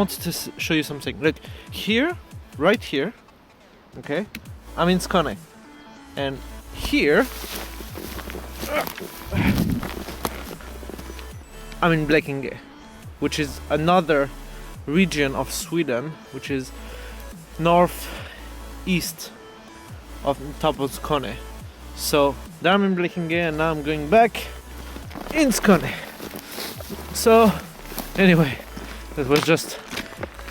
wanted to show you something. Look, here, right here, okay, I'm in Skåne. And here, I'm in Blekinge, which is another region of Sweden, which is northeast of top of Skåne. So there I'm in Blekinge, and now I'm going back in Skåne. So anyway, that was just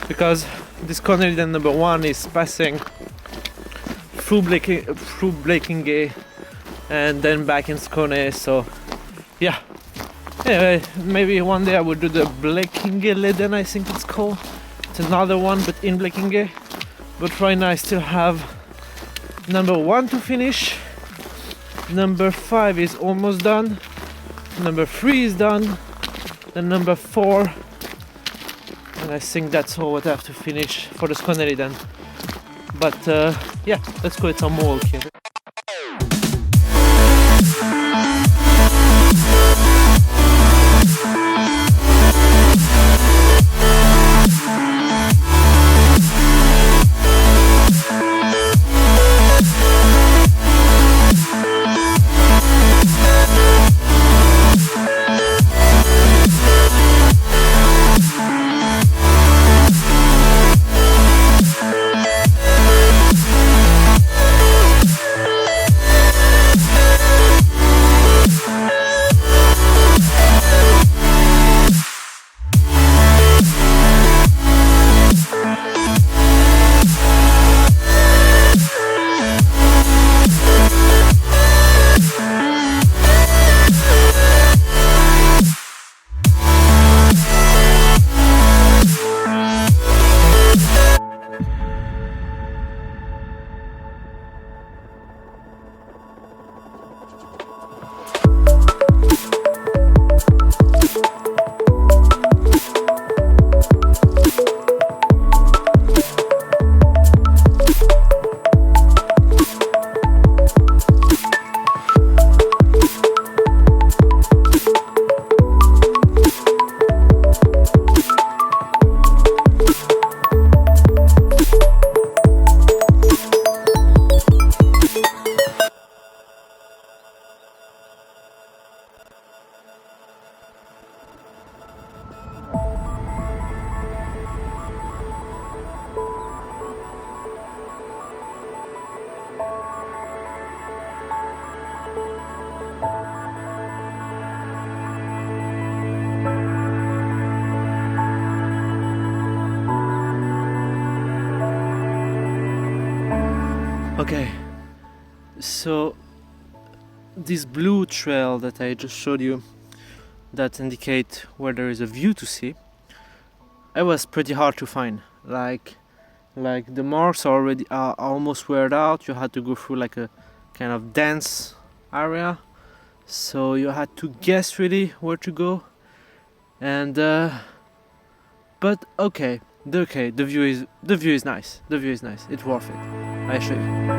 because this Skåneleden number 1 is passing through Blekinge and then back in Skåne. So yeah. Anyway, maybe one day I would do the Ajungilak, I think it's called. It's another one, but in Blekinge. But right now I still have number 1 to finish. Number 5 is almost done. Number 3 is done. Then number 4. And I think that's all what I have to finish for the Skåneleden. But yeah, let's go at some more here. Okay, so this blue trail that I just showed you that indicate where there is a view to see, it was pretty hard to find. Like the marks are almost weared out. You had to go through like a kind of dense area, so you had to guess really where to go. And but okay, the view is nice. The view is nice. It's worth it, I assure you.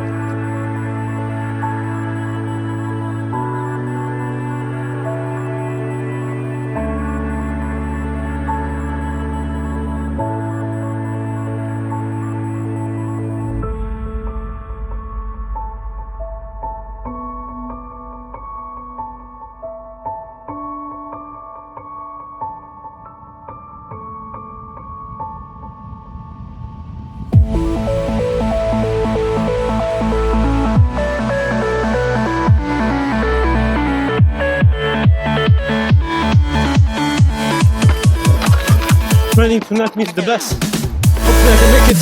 Trying to not miss the bus. Hopefully I can make it.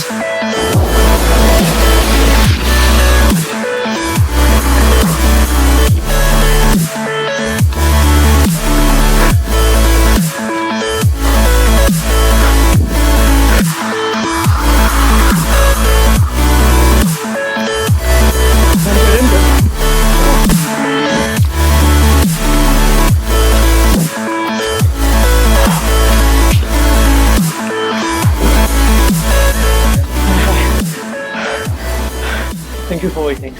Thank you for waiting.